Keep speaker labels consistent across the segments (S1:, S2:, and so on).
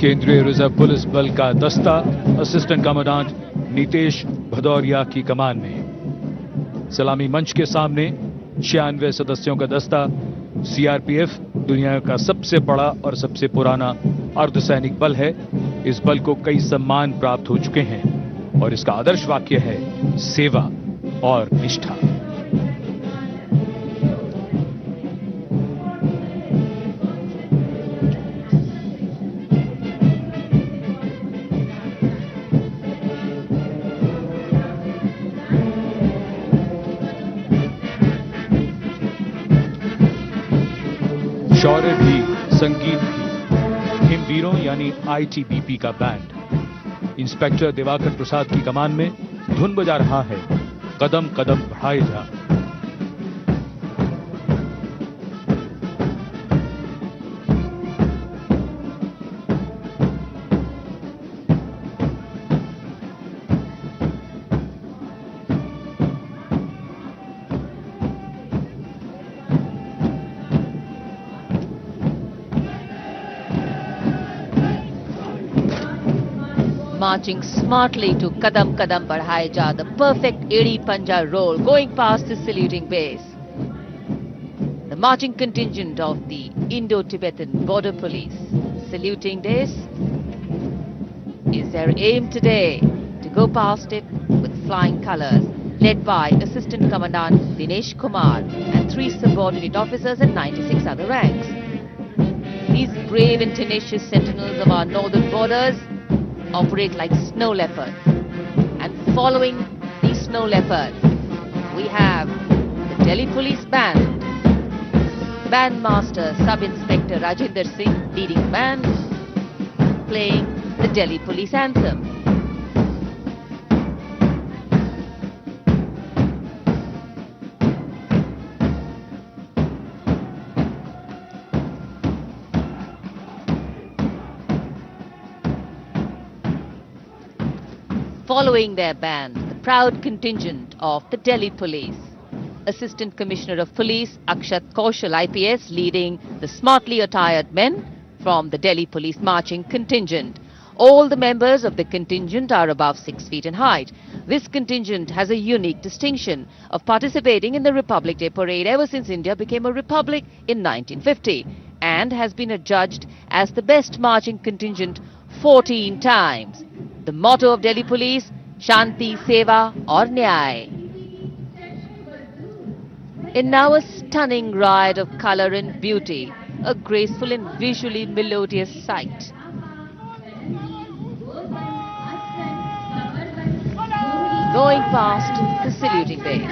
S1: केंद्रीय reserve police बल का दस्ता असिस्टेंट कमांडेंट नीतेश भदौरिया की कमान में। सलामी मंच के सामने 96 सदस्यों का दस्ता सीआरपीएफ दुनिया का सबसे बड़ा और सबसे पुराना अर्धसैनिक बल है। इस बल को कई सम्मान प्राप्त हो चुके हैं और इसका आदर्श वाक्य है सेवा और निष्ठा। शौर्य भी, संगीत भी। हिमवीरों यानी आईटीबीपी का बैंड इंस्पेक्टर दिवाकर प्रसाद की कमान में धुन बजा रहा है, कदम कदम बढ़ाए जा।
S2: Marching smartly to Kadam Kadam Badhaye Ja, the perfect Edi Panja roll going past the saluting base. The marching contingent of the Indo-Tibetan Border Police saluting this is their aim today to go past it with flying colors, led by Assistant Commandant Dinesh Kumar and 3 subordinate officers and 96 other ranks. These brave and tenacious sentinels of our northern borders operate like snow leopards, and following these snow leopards we have the Delhi Police Band, Bandmaster Sub-Inspector Rajinder Singh leading the band, playing the Delhi Police Anthem. Following their band, the proud contingent of the Delhi Police. Assistant Commissioner of Police Akshat Kaushal IPS leading the smartly attired men from the Delhi Police marching contingent. All the members of the contingent are above 6 feet in height. This contingent has a unique distinction of participating in the Republic Day Parade ever since India became a republic in 1950 and has been adjudged as the best marching contingent 14 times. The motto of Delhi Police, Shanti, Seva aur Nyay. And now a stunning riot of color and beauty, a graceful and visually melodious sight. Going past the saluting base.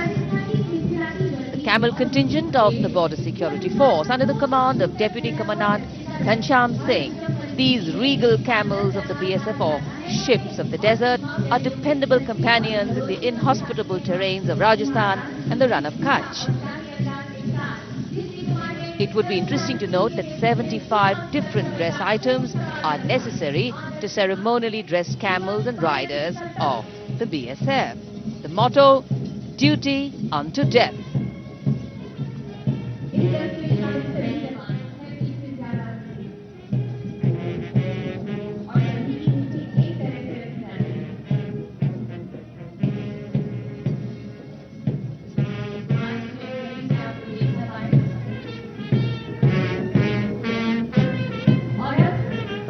S2: The camel contingent of the Border Security Force under the command of Deputy Commandant Ghanshyam Singh. These regal camels of the BSF, or ships of the desert, are dependable companions in the inhospitable terrains of Rajasthan and the Run of Kutch. It would be interesting to note that 75 different dress items are necessary to ceremonially dress camels and riders of the BSF. The motto, duty unto death.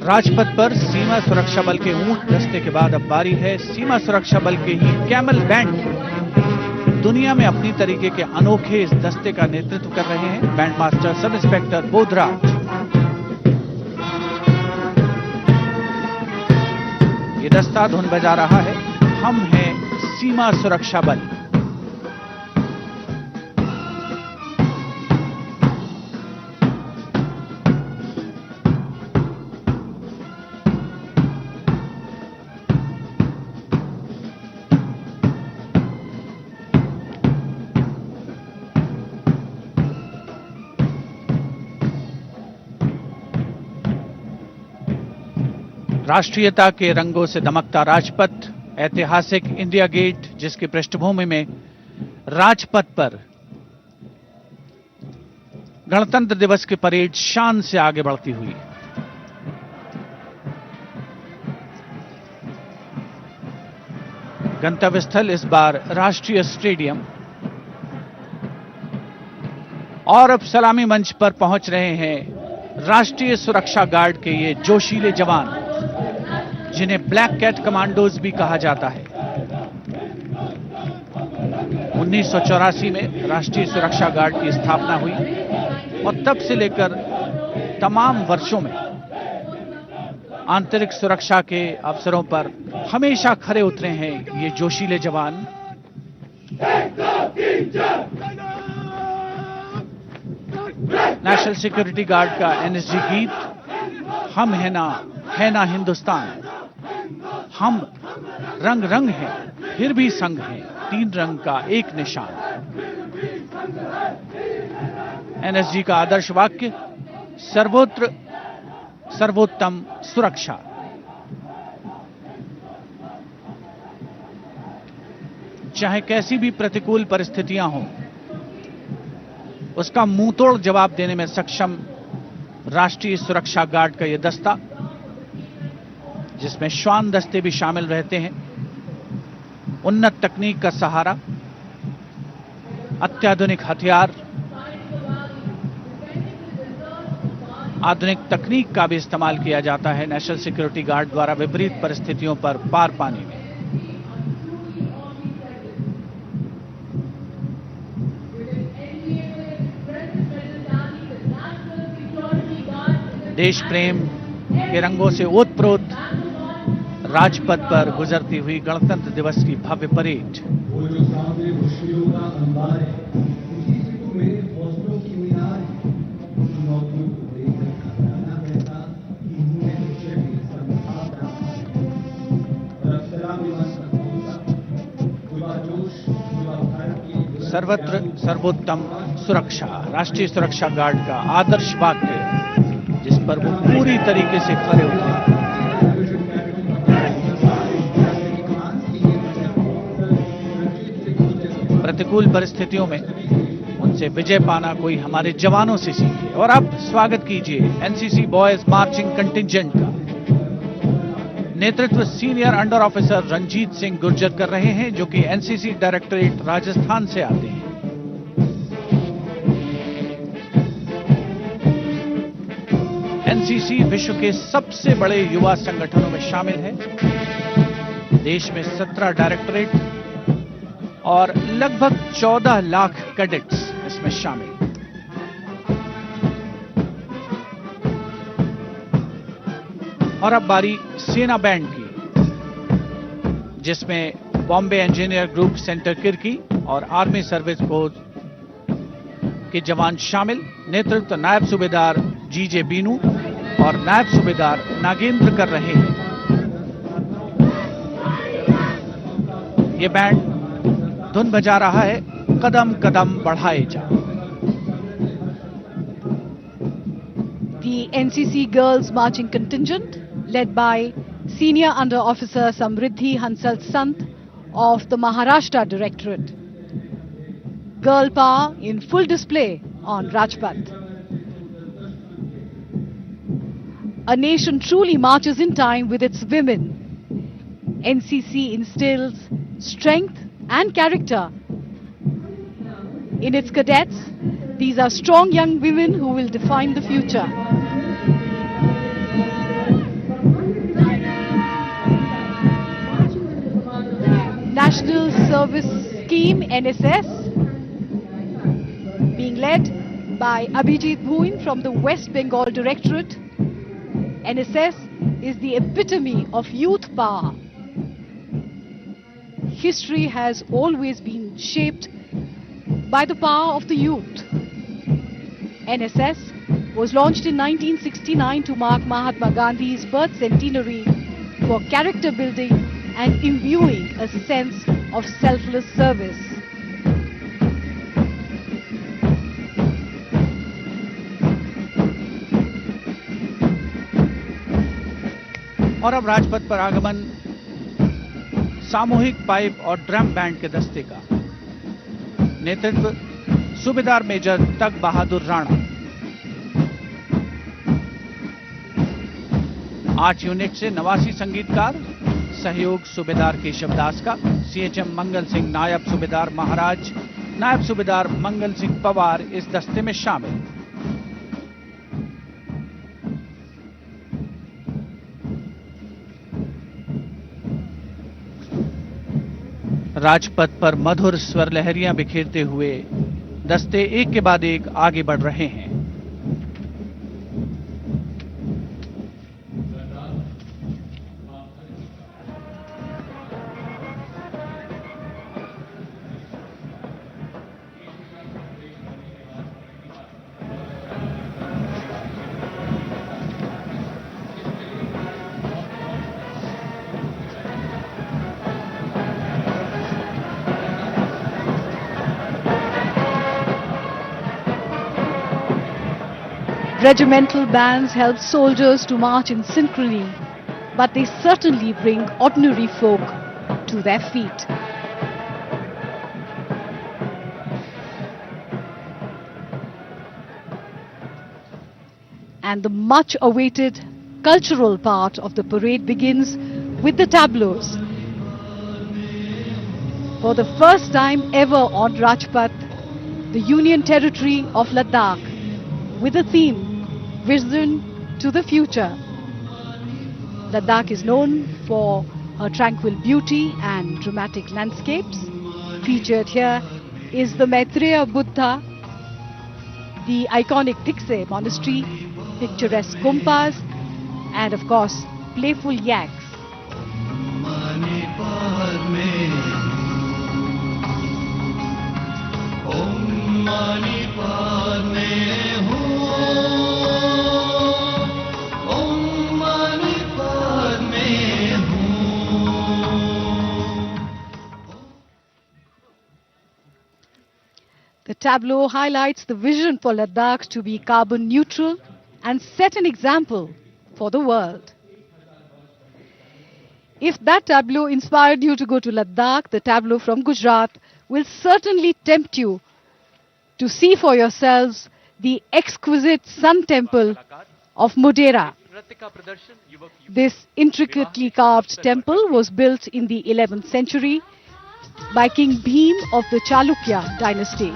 S3: Rajpath पर सीमा सुरक्षा बल के ऊंट दस्ते के बाद अब बारी है सीमा सुरक्षा बल के ही कैमल बैंड। दुनिया में अपनी तरीके के अनोखे इस दस्ते का नेतृत्व कर रहे हैं band master sub inspector Bodhraj. ये दस्ता धुन बजा रहा है, हम हैं सीमा सुरक्षा बल। राष्ट्रीयता के रंगों से दमकता राजपथ, ऐतिहासिक इंडिया गेट जिसकी पृष्ठभूमि में राजपथ पर गणतंत्र दिवस की परेड शान से आगे बढ़ती हुई। गंतव्य स्थल इस बार राष्ट्रीय स्टेडियम। और अब सलामी मंच पर पहुंच रहे हैं राष्ट्रीय सुरक्षा गार्ड के ये जोशीले जवान, जिन्हें ब्लैक कैट कमांडोज भी कहा जाता है। 1984 में राष्ट्रीय सुरक्षा गार्ड की स्थापना हुई और तब से लेकर तमाम वर्षों में आंतरिक सुरक्षा के अवसरों पर हमेशा खरे उतरे हैं ये जोशीले जवान। नेशनल सिक्योरिटी गार्ड का एनएसजी गीत, हम है ना हिंदुस्तान, हम रंग रंग हैं फिर भी संग हैं, तीन रंग का एक निशान। एनएसजी का आदर्श वाक्य, सर्वोत्र सर्वोत्तम सुरक्षा। चाहे कैसी भी प्रतिकूल परिस्थितियां हों, उसका मुंहतोड़ जवाब देने में सक्षम राष्ट्रीय सुरक्षा गार्ड का यह दस्ता, जिसमें श्वान दस्ते भी शामिल रहते हैं, उन्नत तकनीक का सहारा, अत्याधुनिक हथियार, आधुनिक तकनीक का भी इस्तेमाल किया जाता है नेशनल सिक्योरिटी गार्ड द्वारा विपरीत परिस्थितियों पर पार पाने में। देश प्रेम के रंगों से ओतप्रोत राजपथ पर गुजरती हुई गणतंत्र दिवस की भव्य परेड।
S4: वो जो सामने मुश्किलों का अंबार है, उसी से तो मेरे हौसलों की मीनार है। चुनौतियों को देखकर घबराना रहता कि उन्हें मुझे भी संभाल रहा है। और अब सलामी मंच तक पहुंचा, युवा जोश, युवा भारत की
S3: सर्वत्र सर्वोत्तम सुरक्षा, राष्ट्रीय सुरक्षा गार्ड का आदर्श वाक्य, जिस पर वो पूरी तरीके से खरे उतरे। प्रतिकूल परिस्थितियों में उनसे विजय पाना कोई हमारे जवानों से सीखे। और अब स्वागत कीजिए एनसीसी बॉयज मार्चिंग कंटिंजेंट का। नेतृत्व senior under officer Ranjit Singh Gurjar कर रहे हैं, जो कि एनसीसी डायरेक्टरेट राजस्थान से आते हैं। एनसीसी विश्व के सबसे बड़े युवा संगठनों में शामिल है। देश में 17 डायरेक्टरेट और लगभग 14 लाख कैडेट्स इसमें शामिल। और अब बारी सेना बैंड की, जिसमें Bombay engineer group centre Kirkee और आर्मी सर्विस कोर के जवान शामिल। नेतृत्व नायब सूबेदार जीजे बीनू और नायब सूबेदार नागेंद्र कर रहे हैं। यह बैंड धुन बजा रहा है, कदम कदम बढ़ाए जा।
S5: The NCC Girls Marching Contingent, led by Senior Under Officer Samriddhi Hansal Sant of the Maharashtra Directorate. Girl power in full display on Rajpath. A nation truly marches in time with its women. NCC instills strength and character in its cadets. These are strong young women who will define the future. National Service Scheme NSS, being led by Abhijit Bhuin from the West Bengal Directorate. NSS is the epitome of youth power. History has always been shaped by the power of the youth. NSS was launched in 1969 to mark Mahatma Gandhi's birth centenary for character building and imbuing a sense of selfless service.
S3: और अब राजपथ पर आगमन सामूहिक pipe और drum band के दस्ते का। नेतृत्व सूबेदार मेजर तग बहादुर राणा। 8 यूनिट से 89 संगीतकार, सहयोग सूबेदार केशव दास का, सीएचएम मंगल सिंह, नायब सूबेदार महाराज, नायब सूबेदार मंगल सिंह पवार इस दस्ते में शामिल। राजपथ पर मधुर स्वर लहरियां बिखेरते हुए दस्ते एक के बाद एक आगे बढ़ रहे हैं।
S5: Regimental bands help soldiers to march in synchrony, but they certainly bring ordinary folk to their feet. And the much awaited cultural part of the parade begins with the tableaus. For the first time ever on Rajpath, the Union Territory of Ladakh, with a theme, Vision to the Future. Ladakh is known for her tranquil beauty and dramatic landscapes. Featured here is the Maitreya Buddha, the iconic Dikse Monastery, picturesque Gumpas, and of course, playful yaks. The tableau highlights the vision for Ladakh to be carbon neutral and set an example for the world. If that tableau inspired you to go to Ladakh, the tableau from Gujarat will certainly tempt you to see for yourselves the exquisite Sun Temple of Modhera. This intricately carved temple was built in the 11th century by King Bhim of the Chalukya dynasty.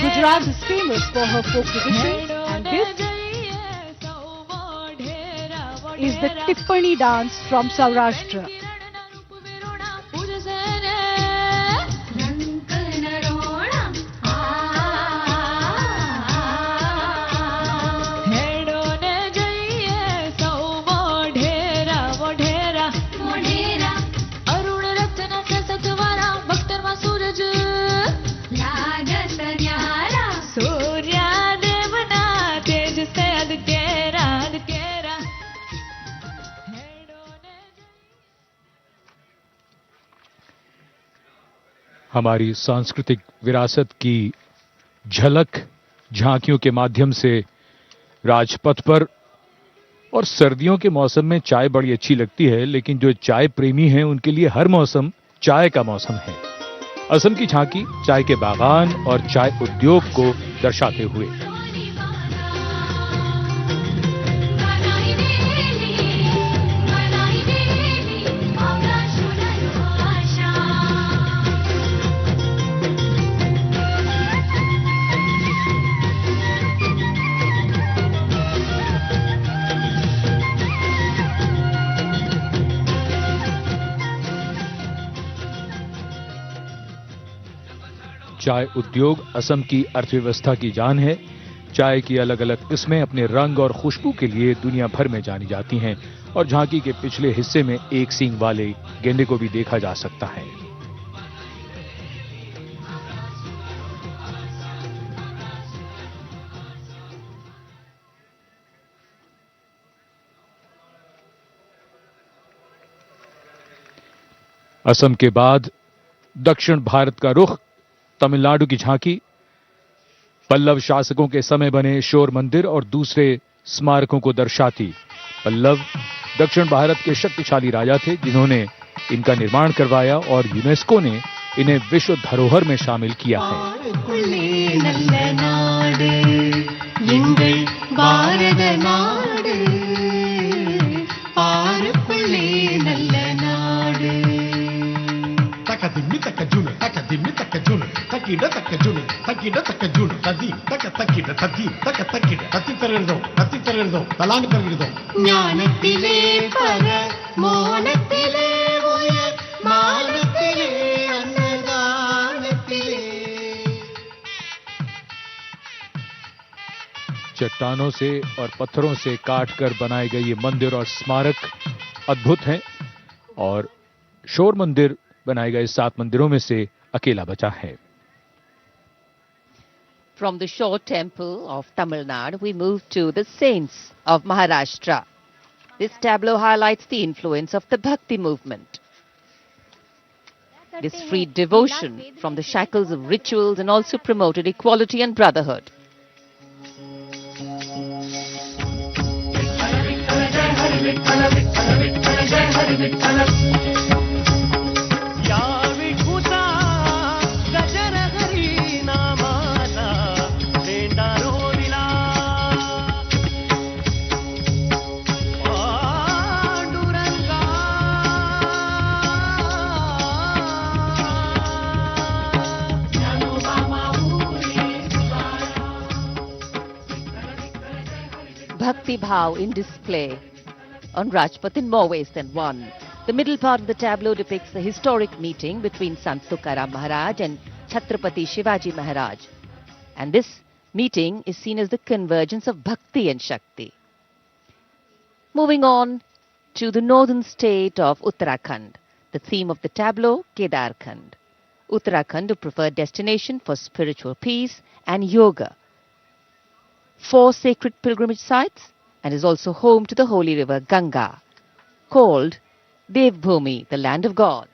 S5: Gujarat is famous for her folk traditions, and this is the Tippani dance from Saurashtra.
S1: हमारी सांस्कृतिक विरासत की झलक झांकियों के माध्यम से राजपथ पर। और सर्दियों के मौसम में चाय बड़ी अच्छी लगती है, लेकिन जो चाय प्रेमी हैं उनके लिए हर मौसम चाय का मौसम है। असम की झांकी चाय के बागान और चाय उद्योग को दर्शाते हुए। चाय उद्योग असम की अर्थव्यवस्था की जान है। चाय की अलग अलग किस्में अपने रंग और खुशबू के लिए दुनिया भर में जानी जाती हैं और झांकी के पिछले हिस्से में एक सींग वाले गेंडे को भी देखा जा सकता है। असम के बाद दक्षिण भारत का रुख तमिलनाडु की झांकी पल्लव शासकों के समय बने शोर मंदिर और दूसरे स्मारकों को दर्शाती। पल्लव दक्षिण भारत के शक्तिशाली राजा थे जिन्होंने इनका निर्माण करवाया और यूनेस्को ने इन्हें विश्व धरोहर में शामिल किया है।
S6: எங்கள் பாரத நாடு பாருக்குள்ளே நல்ல நாடு.
S7: taka dimmi taka juna taka dimmi taka juna takida taka juna tadi taka takida taka takida tati tarerdo talang tarerdo
S6: ஞானத்திலே பர மோனத்திலே உயர் மானத்திலே அன்னதானத்திலே.
S1: चट्टानों से और पत्थरों से काटकर बनाए गए ये मंदिर और स्मारक अद्भुत हैं और शोर मंदिर बनाए गए 7 मंदिरों में से अकेला बचा है.
S2: From the Shore Temple of Tamil Nadu, we move to the Saints of Maharashtra. This tableau highlights the influence of the Bhakti movement. This freed devotion from the shackles of rituals and also promoted equality and brotherhood. Bhakti Bhav in display on Rajpath in more ways than one. The middle part of the tableau depicts the historic meeting between Sant Tukaram Maharaj and Chhatrapati Shivaji Maharaj. And this meeting is seen as the convergence of Bhakti and Shakti. Moving on to the northern state of Uttarakhand, the theme of the tableau, Kedarkhand. Uttarakhand, a preferred destination for spiritual peace and yoga. 4 sacred pilgrimage sites and is also home to the holy river Ganga, called Devbhumi, the land of gods.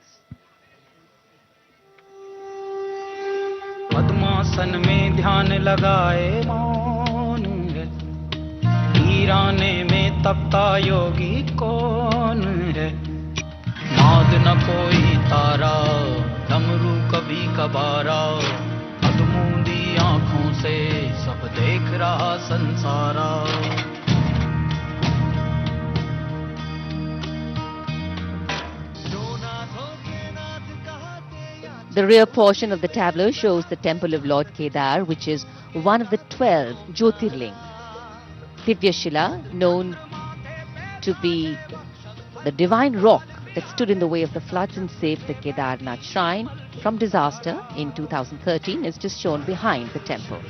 S8: पद्मासन में ध्यान लगाए मौन है, वीराने में तपता योगी कौन है, नाद न कोई तारा डमरू कभी कबारा, अधमूंदी आंखों से सब देख रहा संसारा.
S2: The rear portion of the tableau shows the temple of Lord Kedar, which is one of the 12 Jyotirling. Divyashila, known to be the divine rock that stood in the way of the floods and saved the Kedarnath shrine from disaster in 2013, is just shown behind the temple.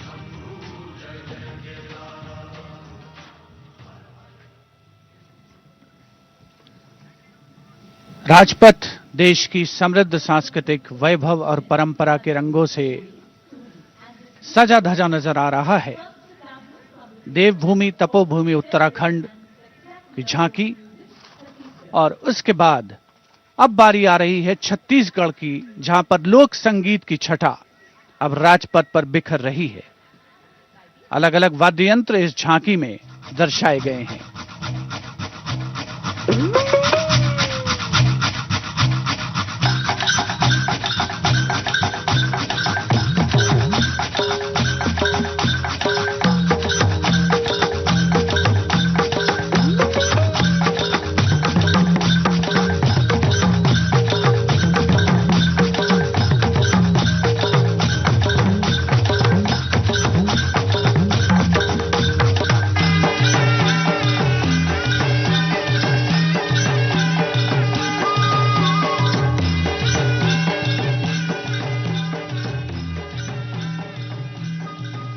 S3: Rajpath देश की समृद्ध सांस्कृतिक वैभव और परंपरा के रंगों से सजा धजा नजर आ रहा है. देवभूमि तपोभूमि उत्तराखंड की झांकी और उसके बाद अब बारी आ रही है छत्तीसगढ़ की, जहां पर लोक संगीत की छटा अब राजपथ पर बिखर रही है. अलग अलग वाद्य यंत्र इस झांकी में दर्शाए गए हैं.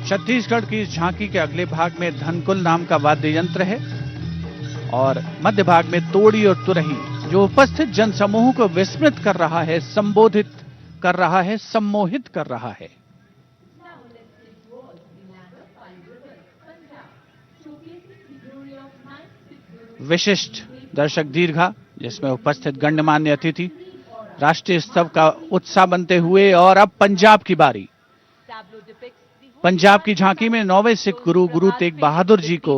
S3: छत्तीसगढ़ की इस झांकी के अगले भाग में धनकुल नाम का वाद्य यंत्र है और मध्य भाग में तोड़ी और तुरही, जो उपस्थित जनसमूह को विस्मृत कर रहा है, संबोधित कर रहा है, सम्मोहित कर रहा है. विशिष्ट दर्शक दीर्घा, जिसमें उपस्थित गण्यमान्य अतिथि राष्ट्रीय स्तर का उत्साह बनते हुए. और अब पंजाब की बारी. पंजाब की झांकी में 9वें सिख गुरु गुरु तेग बहादुर जी को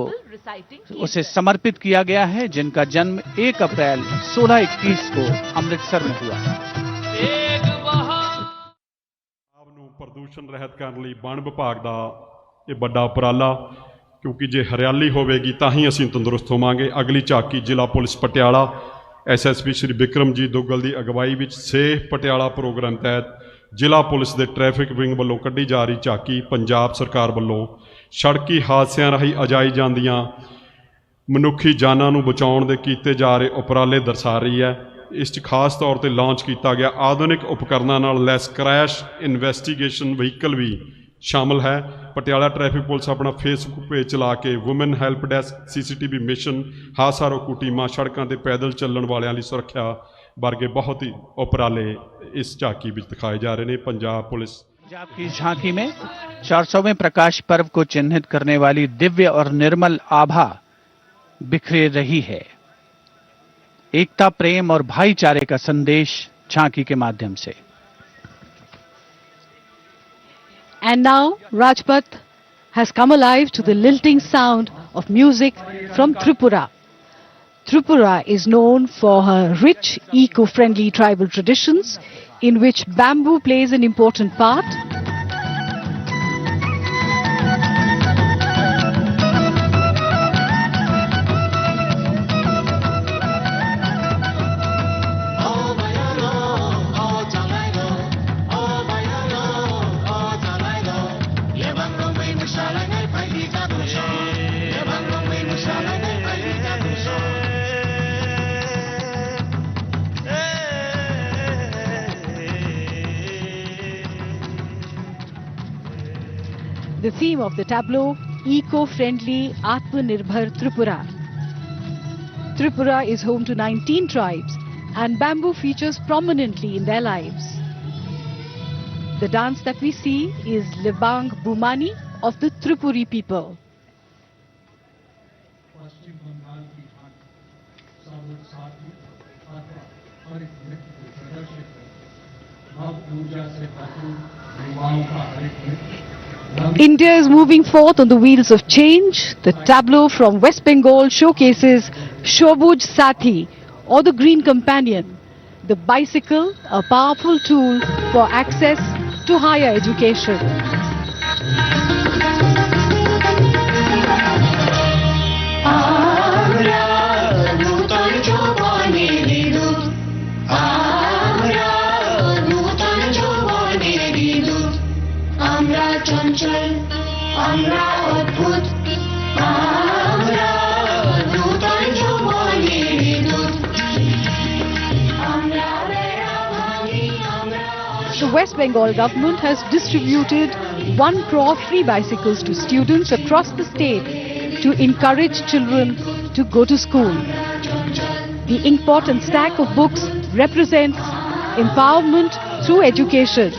S3: उसे समर्पित किया गया है, जिनका जन्म 1 अप्रैल 1621 को अमृतसर में हुआ.
S9: ਆਪ ਨੂੰ ਪ੍ਰਦੂਸ਼ਣ ਰਹਿਤ ਕਰਨ ਲਈ ਵਣ ਵਿਭਾਗ ਦਾ ਇਹ ਵੱਡਾ ਉਪਰਾਲਾ ਕਿਉਂਕਿ ਜੇ ਹਰਿਆਲੀ ਹੋਵੇਗੀ ਤਾਂ ਹੀ ਅਸੀਂ ਤੰਦਰੁਸਤ ਹੋਵਾਂਗੇ। ਅਗਲੀ ਝਾਕੀ ਜ਼ਿਲ੍ਹਾ ਪੁਲਿਸ ਪਟਿਆਲਾ ਐਸਐਸਪੀ ਸ਼੍ਰੀ ਬਿਕਰਮਜੀਤ ਦੁੱਗਲ ਦੀ ਅਗਵਾਈ ਵਿੱਚ ਸੇਫ ਪਟਿਆਲਾ ਪ੍ਰੋਗਰਾਮ ਤਹਿਤ ਜ਼ਿਲ੍ਹਾ ਪੁਲਿਸ ਦੇ ਟ੍ਰੈਫਿਕ ਵਿੰਗ ਵੱਲੋਂ ਕੱਢੀ ਜਾ ਰਹੀ ਝਾਕੀ ਪੰਜਾਬ ਸਰਕਾਰ ਵੱਲੋਂ ਸੜਕੀ ਹਾਦਸਿਆਂ ਰਾਹੀਂ ਅਜਾਈ ਜਾਂਦੀਆਂ ਮਨੁੱਖੀ ਜਾਨਾਂ ਨੂੰ ਬਚਾਉਣ ਦੇ ਕੀਤੇ ਜਾ ਰਹੇ ਉਪਰਾਲੇ ਦਰਸਾ ਰਹੀ ਹੈ। ਇਸ 'ਚ ਖਾਸ ਤੌਰ ਤੇ ਲਾਂਚ ਕੀਤਾ ਗਿਆ ਆਧੁਨਿਕ ਉਪਕਰਨਾਂ ਨਾਲ ਲੈਸ ਕਰੈਸ਼ ਇਨਵੈਸਟੀਗੇਸ਼ਨ ਵਹੀਕਲ ਵੀ ਸ਼ਾਮਲ ਹੈ। ਪਟਿਆਲਾ ਟ੍ਰੈਫਿਕ ਪੁਲਿਸ ਆਪਣਾ ਫੇਸਬੁੱਕ ਪੇਜ ਚਲਾ ਕੇ woman help desk CCTV mission ਹਾਦਸਾ ਰੋਕੂ ਟੀਮਾਂ ਸੜਕਾਂ ਤੇ ਪੈਦਲ ਚੱਲਣ ਵਾਲਿਆਂ ਲਈ ਸੁਰੱਖਿਆ ਵਰਗੇ बहुत ही उपराले इस झांकी में दिखाए जा रहे हैं। पंजाब पुलिस
S3: पंजाब की इस झांकी में 400वें प्रकाश पर्व को चिन्हित करने वाली दिव्य और निर्मल आभा बिखरे रही है। एकता, प्रेम और भाईचारे का संदेश झांकी के माध्यम से।
S5: And now Rajpath has come alive to the lilting sound of music from Tripura. Tripura is known for her rich, eco-friendly tribal traditions in which bamboo plays an important part. The theme of the tableau, eco-friendly Atmanirbhar Tripura. Tripura is home to 19 tribes and bamboo features prominently in their lives. The dance that we see is Libang Bumani of the Tripuri people.
S4: पश्चिम बंगाल की झांकी सावध साधु अथवा और एक नृत्य को प्रदर्शित करती भव्य ऊर्जा से भरपूर युवाओं का हरित नृत्य।
S5: India is moving forth on the wheels of change. The tableau from West Bengal showcases Shobuj Sathi or the Green Companion, the bicycle, a powerful tool for access to higher education. The West Bengal government has distributed 1 crore free bicycles to students across the state to encourage children to go to school. The inkpot and stack of books represents empowerment through education.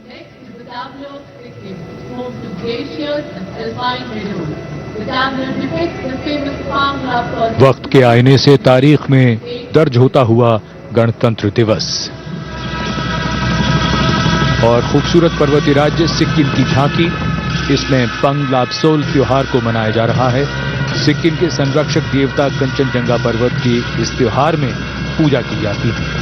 S10: Next is the tableau of Sikkim, home to glaciers and alpine meadows. The tableau depicts the famous Bhangra project.
S1: वक्त के आईने से तारीख में दर्ज होता हुआ गणतंत्र दिवस और खूबसूरत पर्वतीय राज्य सिक्किम की झांकी। इसमें पंग लाब्सोल त्योहार को मनाया जा रहा है। सिक्किम के संरक्षक देवता कंचनजंगा पर्वत की इस त्योहार में पूजा की जाती है।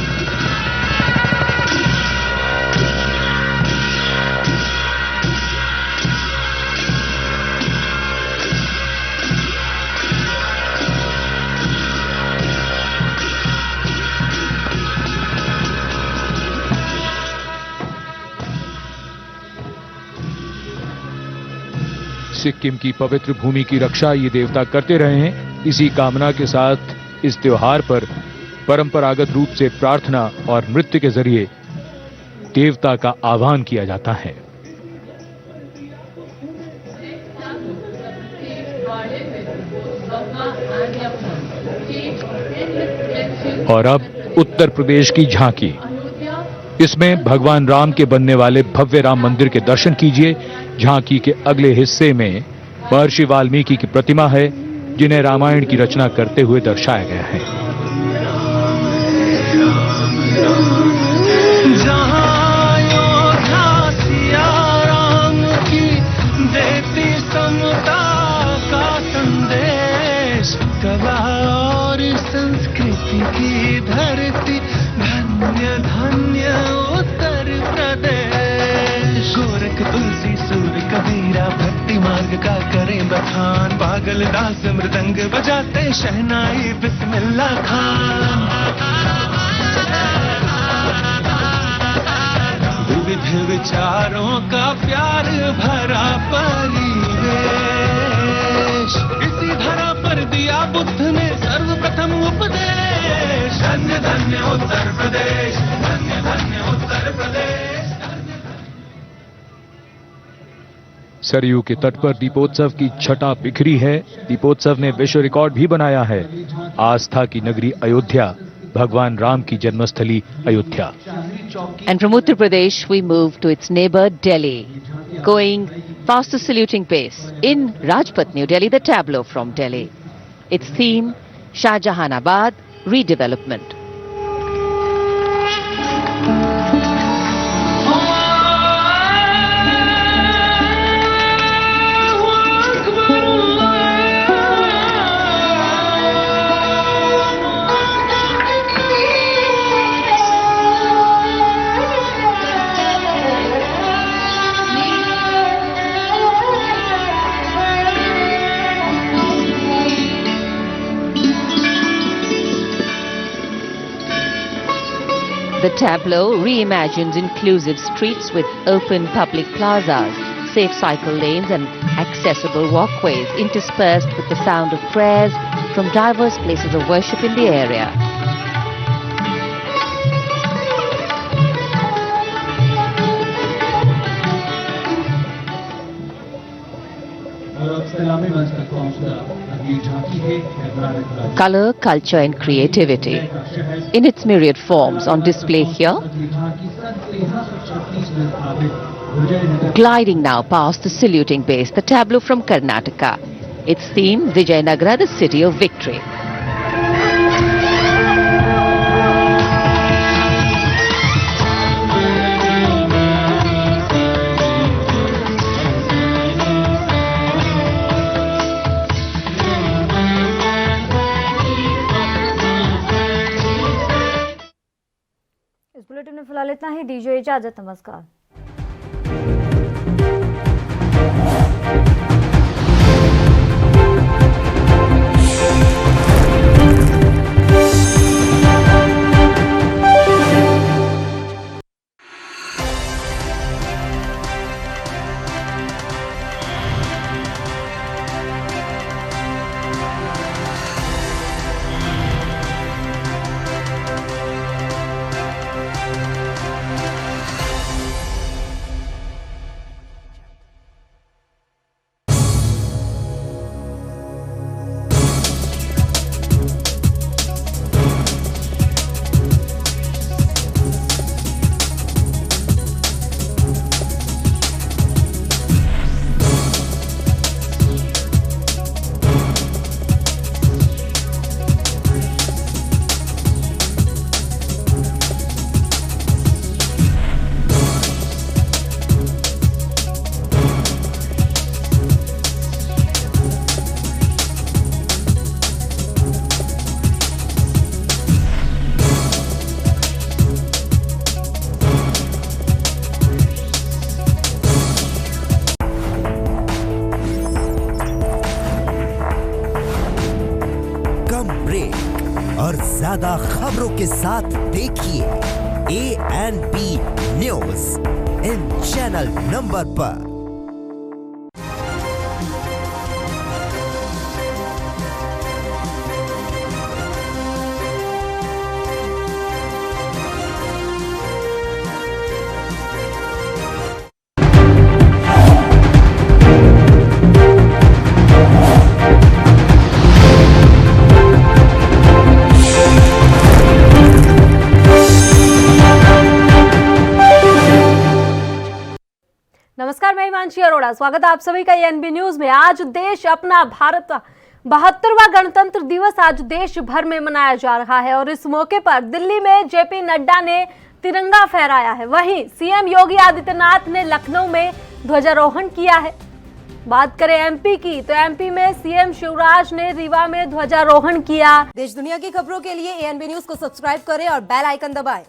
S1: सिक्किम की पवित्र भूमि की रक्षा ये देवता करते रहे हैं। इसी कामना के साथ इस त्योहार पर परंपरागत रूप से प्रार्थना और नृत्य के जरिए देवता का आह्वान किया जाता है। और अब उत्तर प्रदेश की झांकी। इसमें भगवान राम के बनने वाले भव्य राम मंदिर के दर्शन कीजिए। झांकी के अगले हिस्से में महर्षि वाल्मीकि की प्रतिमा है, जिन्हें रामायण की रचना करते हुए दर्शाया गया है।
S6: जहाँ योद्धा सिया राम की देती समता का संदेश, कला और संस्कृति की धरती, धन्य धन्य उत्तर प्रदेश। गोरख तुलसी सूर कबीरा भक्ति मार्ग का करें बखान, पागल दास मृदंग बजाते शहनाई बिस्मिल्लाह खान। विविध विचारों का प्यार भरा परिवेश, इसी धरा पर दिया बुद्ध ने सर्वप्रथम उपदेश। धन्य धन्य उत्तर प्रदेश, धन्य धन्य उत्तर प्रदेश।
S1: सरयू के तट पर दीपोत्सव की छटा बिखरी है। दीपोत्सव ने विश्व रिकॉर्ड भी बनाया है। आस्था की नगरी अयोध्या, भगवान राम की जन्मस्थली Ayodhya.
S2: And from Uttar Pradesh, we move to its neighbor Delhi, going past the saluting pace. In Rajpath, New Delhi, the tableau from Delhi. Its theme, Shahjahanabad redevelopment. The tableau reimagines inclusive streets with open public plazas, safe cycle lanes and accessible walkways interspersed with the sound of prayers from diverse places of worship in the area. Color, culture and creativity in its myriad forms on display here. Gliding now past the saluting base, the tableau from Karnataka. Its theme, Vijayanagara, the city of victory.
S11: इस bulletin में फिलहाल इतना ही। दीजिए इजाजत, नमस्कार।
S12: और ज्यादा खबरों के साथ देखिए ANP news in channel number पर।
S11: नमस्कार, मैं हिमांशी अरोड़ा, स्वागत है आप सभी का ANP न्यूज में। आज देश अपना भारत 72वां गणतंत्र दिवस आज देश भर में मनाया जा रहा है और इस मौके पर दिल्ली में JP नड्डा ने तिरंगा फहराया है। वहीं CM योगी आदित्यनाथ ने लखनऊ में ध्वजारोहण किया है। बात करें MP की तो MP में CM शिवराज ने रीवा में ध्वजारोहण किया।
S13: देश दुनिया की खबरों के लिए ANP न्यूज को सब्सक्राइब करें और बेल आइकन दबाएं।